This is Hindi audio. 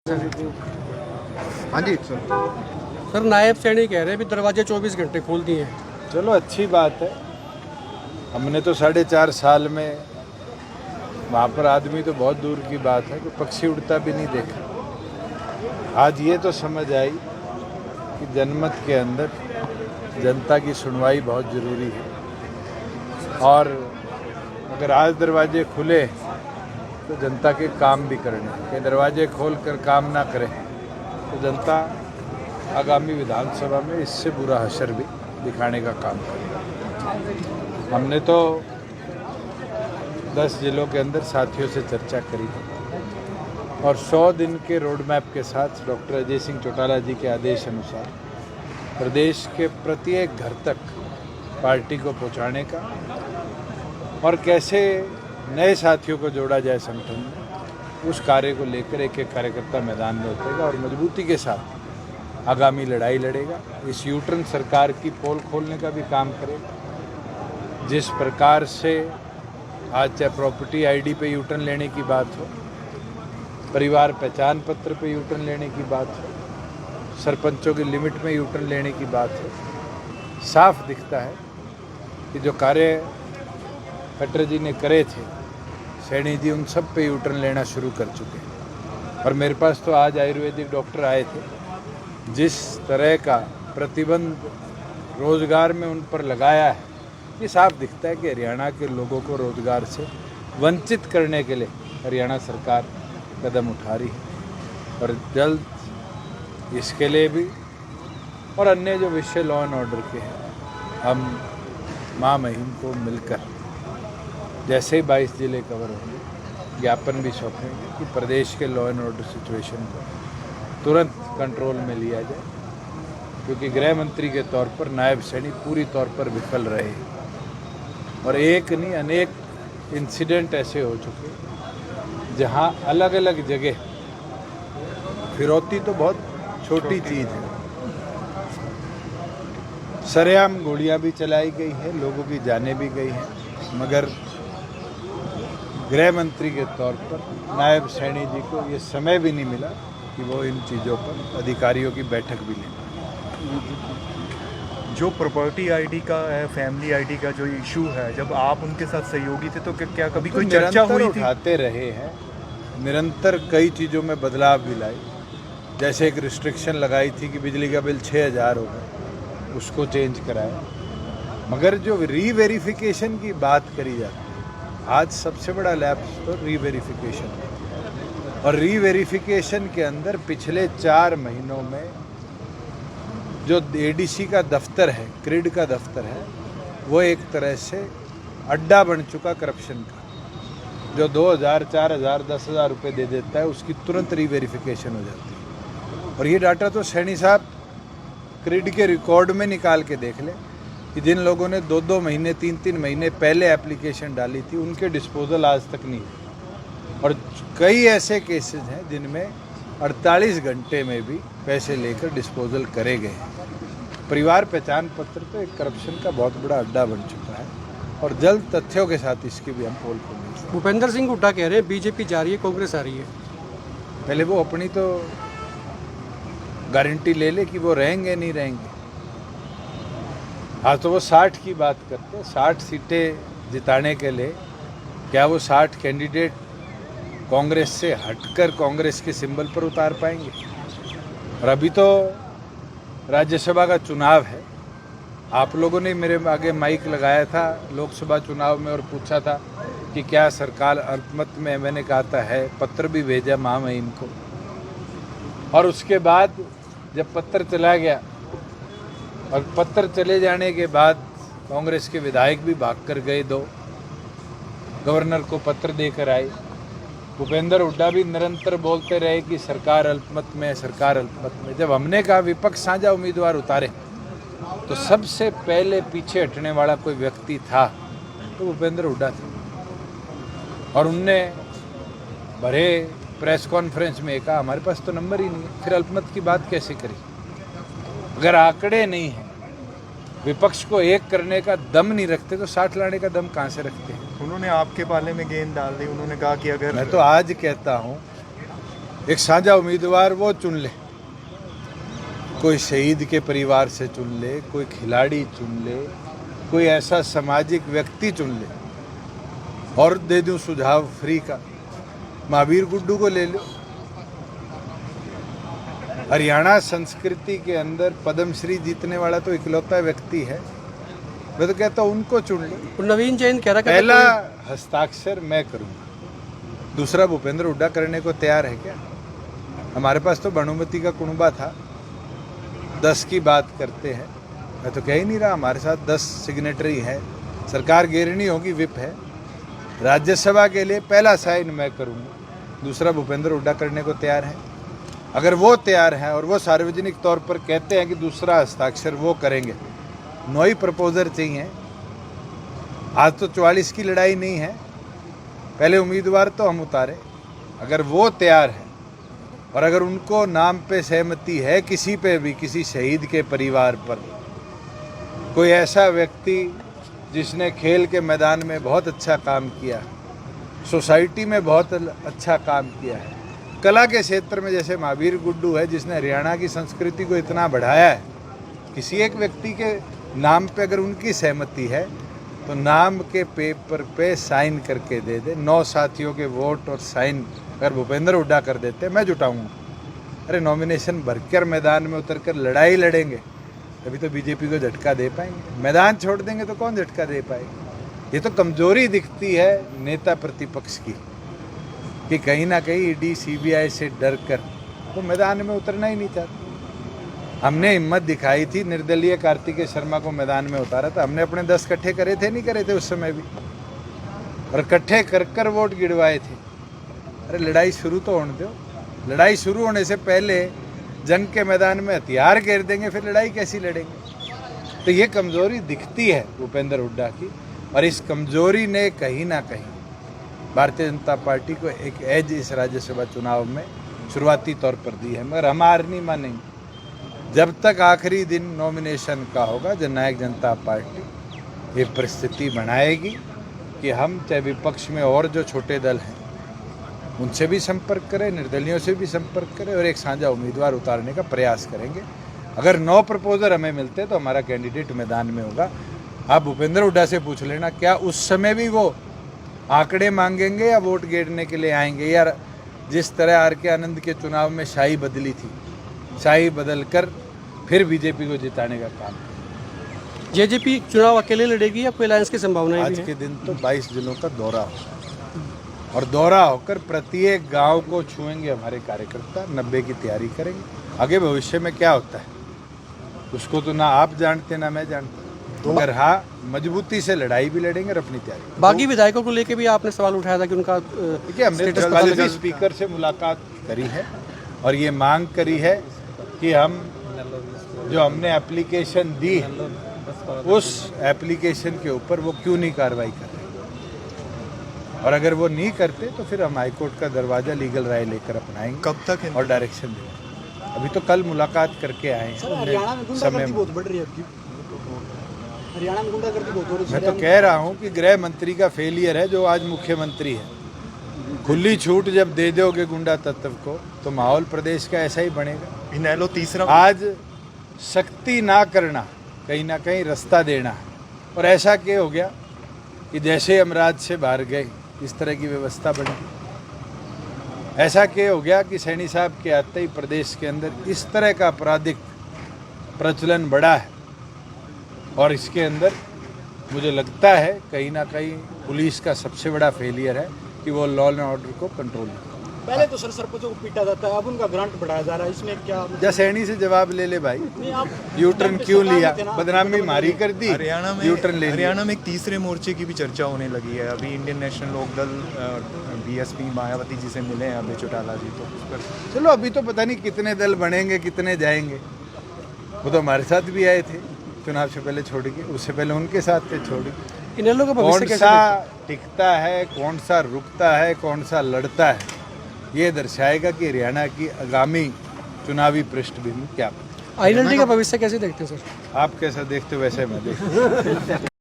हाँ जी सर। सर नायब सैनी कह रहे हैं भी दरवाजे 24 घंटे खोल दिए हैं। चलो अच्छी बात है। हमने तो 4.5 साल में वहाँ पर आदमी तो बहुत दूर की बात है कि पक्षी उड़ता भी नहीं देखा। आज ये तो समझ आई कि जनमत के अंदर जनता की सुनवाई बहुत ज़रूरी है और अगर आज दरवाजे खुले तो जनता के काम भी करने के दरवाजे खोल कर काम ना करे तो जनता आगामी विधानसभा में इससे बुरा हशर भी दिखाने का काम करेगा। हमने तो 10 जिलों के अंदर साथियों से चर्चा करी थी और 100 दिन के रोड मैप के साथ डॉक्टर अजय सिंह चौटाला जी के आदेश अनुसार प्रदेश के प्रत्येक घर तक पार्टी को पहुंचाने का और कैसे नए साथियों को जोड़ा जाए संगठन में, उस कार्य को लेकर एक एक कार्यकर्ता मैदान में उतरेगा और मजबूती के साथ आगामी लड़ाई लड़ेगा। इस यूटर्न सरकार की पोल खोलने का भी काम करेगा। जिस प्रकार से आज चाहे प्रॉपर्टी आईडी पे यूटर्न लेने की बात हो, परिवार पहचान पत्र पे यूटर्न लेने की बात हो, सरपंचों की लिमिट में यूटर्न लेने की बात हो, साफ दिखता है कि जो कार्य खट्टर जी ने करे थे, सैनी जी उन सब पे यूटर्न लेना शुरू कर चुके हैं। और मेरे पास तो आज आयुर्वेदिक डॉक्टर आए थे, जिस तरह का प्रतिबंध रोज़गार में उन पर लगाया है, ये साफ दिखता है कि हरियाणा के लोगों को रोज़गार से वंचित करने के लिए हरियाणा सरकार कदम उठा रही है और जल्द इसके लिए भी और अन्य जो विषय लॉ एंड ऑर्डर के हैं, हम माह महीम को मिलकर जैसे ही 22 जिले कवर होंगे ज्ञापन भी सौंपेंगे कि प्रदेश के लॉ एंड ऑर्डर सिचुएशन को तुरंत कंट्रोल में लिया जाए, क्योंकि गृह मंत्री के तौर पर नायब सैनी पूरी तौर पर विफल रहे और एक नहीं अनेक इंसिडेंट ऐसे हो चुके जहां अलग अलग जगह फिरौती तो बहुत छोटी चीज़ है, सरेआम गोलियां भी चलाई गई है, लोगों की जानें भी गई हैं, मगर गृह मंत्री के तौर पर नायब सैनी जी को ये समय भी नहीं मिला कि वो इन चीज़ों पर अधिकारियों की बैठक भी लें। जो प्रॉपर्टी आईडी का है, फैमिली आईडी का जो इशू है, जब आप उनके साथ सहयोगी थे तो क्या कभी कोई चर्चा हुई थी? उठाते रहे हैं, निरंतर कई चीज़ों में बदलाव भी लाई। जैसे एक रिस्ट्रिक्शन लगाई थी कि बिजली का बिल 6000 होगा, उसको चेंज कराया, मगर जो रीवेरिफिकेशन की बात करी जाती है, आज सबसे बड़ा लैप्स तो रीवेरिफिकेशन और रीवेरिफिकेशन के अंदर पिछले 4 महीनों में जो एडीसी का दफ्तर है, क्रिड का दफ्तर है, वो एक तरह से अड्डा बन चुका करप्शन का। जो 2000, 4000, 10,000 रुपये दे देता है, उसकी तुरंत रीवेरिफिकेशन हो जाती है। और ये डाटा तो सैनी साहब क्रिड के रिकॉर्ड में निकाल के देख लें कि जिन लोगों ने 2-2 महीने 3-3 महीने पहले एप्लीकेशन डाली थी, उनके डिस्पोजल आज तक नहीं है। और कई ऐसे केसेस हैं जिनमें 48 घंटे में भी पैसे लेकर डिस्पोजल करे गए हैं। परिवार पहचान पत्र तो एक करप्शन का बहुत बड़ा अड्डा बन चुका है और जल्द तथ्यों के साथ इसकी भी हम पोल खोलेंगे। भूपेंद्र सिंह हुड्डा कह रहे हैं बीजेपी जा रही है, कांग्रेस आ रही है। पहले वो अपनी तो गारंटी ले ले कि वो रहेंगे नहीं रहेंगे। हाँ, तो वो 60 की बात करते, 60 सीटें जिताने के लिए क्या वो 60 कैंडिडेट कांग्रेस से हटकर कांग्रेस के सिंबल पर उतार पाएंगे? और अभी तो राज्यसभा का चुनाव है। आप लोगों ने मेरे आगे माइक लगाया था लोकसभा चुनाव में और पूछा था कि क्या सरकार अल्पमत में, मैंने कहा था है, पत्र भी भेजा महामहिम को। और उसके बाद जब पत्र चला गया और पत्र चले जाने के बाद कांग्रेस के विधायक भी भागकर गए, 2 गवर्नर को पत्र देकर आए। भूपेंद्र हुड्डा भी निरंतर बोलते रहे कि सरकार अल्पमत में, सरकार अल्पमत में। जब हमने कहा विपक्ष साझा उम्मीदवार उतारे तो सबसे पहले पीछे हटने वाला कोई व्यक्ति था तो भूपेंद्र हुड्डा थे और उनने भरे प्रेस कॉन्फ्रेंस में कहा हमारे पास तो नंबर ही नहीं है, फिर अल्पमत की बात कैसे करी? अगर आंकड़े नहीं हैं, विपक्ष को एक करने का दम नहीं रखते तो 60 लाने का दम कहाँ से रखते हैं? उन्होंने आपके पाले में गेंद डाल दी। उन्होंने कहा कि अगर मैं तो आज कहता हूँ एक साझा उम्मीदवार वो चुन ले, कोई शहीद के परिवार से चुन ले, कोई खिलाड़ी चुन ले, कोई ऐसा सामाजिक व्यक्ति चुन ले। और दे दूं सुझाव फ्री का, महावीर गुड्डू को ले लो। हरियाणा संस्कृति के अंदर पद्मश्री जीतने वाला तो इकलौता व्यक्ति है, मैं तो कहता हूं उनको चुन लो। नवीन जैन कह रहा है पहला हस्ताक्षर मैं करूंगा, दूसरा भूपेंद्र हुड्डा करने को तैयार है क्या? हमारे पास तो भानुमति का कुनबा था, 10 की बात करते हैं। मैं तो कह ही नहीं रहा, हमारे साथ 10 सिग्नेटरी है, सरकार गिरनी होगी, विप है। राज्यसभा के लिए पहला साइन मैं करूंगा, दूसरा भूपेंद्र हुड्डा करने को तैयार है। अगर वो तैयार हैं और वो सार्वजनिक तौर पर कहते हैं कि दूसरा हस्ताक्षर वो करेंगे, 9 ही प्रपोजर चाहिए। आज तो 44 की लड़ाई नहीं है, पहले उम्मीदवार तो हम उतारे। अगर वो तैयार है और अगर उनको नाम पे सहमति है, किसी पे भी, किसी शहीद के परिवार पर, कोई ऐसा व्यक्ति जिसने खेल के मैदान में बहुत अच्छा काम किया, सोसाइटी में बहुत अच्छा काम किया है, कला के क्षेत्र में जैसे महावीर गुड्डू है जिसने हरियाणा की संस्कृति को इतना बढ़ाया है, किसी एक व्यक्ति के नाम पे अगर उनकी सहमति है तो नाम के पेपर पे साइन करके दे दे। 9 साथियों के वोट और साइन अगर भूपेंद्र हुड्डा कर देते, मैं जुटाऊंगा। अरे नॉमिनेशन भरकर मैदान में उतरकर लड़ाई लड़ेंगे, तभी तो बीजेपी को झटका दे पाएंगे। मैदान छोड़ देंगे तो कौन झटका दे पाएगा? ये तो कमजोरी दिखती है नेता प्रतिपक्ष की कि कहीं ना कहीं ईडी सीबीआई से डर कर वो मैदान में उतरना ही नहीं चाहते। हमने हिम्मत दिखाई थी, निर्दलीय कार्तिकेय शर्मा को मैदान में उतारा था, हमने अपने 10 इकट्ठे करे थे, नहीं करे थे उस समय भी, और इकट्ठे कर कर वोट गिरवाए थे। अरे लड़ाई शुरू तो होने दो, लड़ाई शुरू होने से पहले जंग के मैदान में हथियार घेर देंगे, फिर लड़ाई कैसी लड़ेंगे? तो ये कमजोरी दिखती है भूपेंद्र हुड्डा की, और इस कमजोरी ने कहीं ना कहीं भारतीय जनता पार्टी को एक एज इस राज्यसभा चुनाव में शुरुआती तौर पर दी है। मगर हम हार नहीं मानेंगे जब तक आखिरी दिन नॉमिनेशन का होगा। जननायक जनता पार्टी ये परिस्थिति बनाएगी कि हम चाहे विपक्ष में और जो छोटे दल हैं उनसे भी संपर्क करें, निर्दलियों से भी संपर्क करें और एक साझा उम्मीदवार उतारने का प्रयास करेंगे। अगर 9 प्रपोजल हमें मिलते तो हमारा कैंडिडेट मैदान में होगा। आप भूपेंद्र हुड्डा से पूछ लेना, क्या उस समय भी वो आंकड़े मांगेंगे या वोट गिरने के लिए आएंगे? यार जिस तरह आर के आनंद के चुनाव में शाही बदली थी, शाही बदल कर फिर बीजेपी को जिताने का काम। जेजेपी चुनाव अकेले लड़ेगी या कोई अलायंस की संभावना? आज के दिन तो 22 जिलों का दौरा होगा और दौरा होकर प्रत्येक गांव को छुएंगे हमारे कार्यकर्ता, 90 की तैयारी करेंगे। आगे भविष्य में क्या होता है उसको तो ना आप जानते ना मैं जानता, मगर हाँ मजबूती से लड़ाई भी लड़ेंगे और अपनी तैयारी। बागी विधायकों को लेकर भी आपने सवाल उठाया था कि उनका देखिए, हमने कल भी स्पीकर से मुलाकात करी है और ये मांग करी है कि हम जो हमने एप्लीकेशन दी है उस एप्लीकेशन के ऊपर वो क्यों नहीं कार्रवाई कर रहे, और अगर वो नहीं करते तो फिर हम हाईकोर्ट का दरवाजा लीगल राय लेकर अपनाएंगे। कब तक है? और डायरेक्शन देंगे। अभी तो कल मुलाकात करके आए हैं। हरियाणा में गुंडागर्दी बहुत बढ़ रही है आपकी, हरियाणा में गुंडागर्दी बहुत हो रही है। मैं तो कह रहा हूँ कि गृह मंत्री का फेलियर है जो आज मुख्यमंत्री है। खुली छूट जब दे दोगे गुंडा तत्व को तो माहौल प्रदेश का ऐसा ही बनेगा। इनेलो तीसरा आज सख्ती ना करना कहीं ना कहीं रास्ता देना है, और ऐसा क्या हो गया कि जैसे हम राज्य से बाहर गए इस तरह की व्यवस्था बनी। ऐसा क्या हो गया कि सैनी साहब के आते ही प्रदेश के अंदर इस तरह का आपराधिक प्रचलन बढ़ा है, और इसके अंदर मुझे लगता है कहीं ना कहीं पुलिस का सबसे बड़ा फेलियर है कि वो लॉ एंड ऑर्डर को कंट्रोल नहीं। पहले तो सरपंचों को पीटा जाता है, अब उनका ग्रांट बढ़ाया जा रहा है, इसमें क्या? जा सैनी से जवाब ले ले भाई, नहीं, आप यूटर्न क्यों लिया, बदनामी मारी कर दी, हरियाणा में यूटर्न ले लिया। हरियाणा में एक तीसरे मोर्चे की भी चर्चा होने लगी है। अभी Indian National Lokdal BSP Mayawati ji से मिले हैं अभय चौटाला जी, तो उस पर चलो अभी तो पता नहीं कितने दल बनेंगे कितने जाएंगे। वो तो हमारे साथ भी आए थे चुनाव से पहले छोड़ के, उससे पहले उनके साथ थे छोड़ के। इनेलो का भविष्य कौन कैसे सा टिकता है, कौन सा रुकता है, कौन सा लड़ता है, ये दर्शाएगा कि हरियाणा की आगामी चुनावी पृष्ठभूमि क्या है। आईएनएलडी का भविष्य कैसे देखते हैं सर? आप कैसा देखते हो वैसे मैं देखता हूं।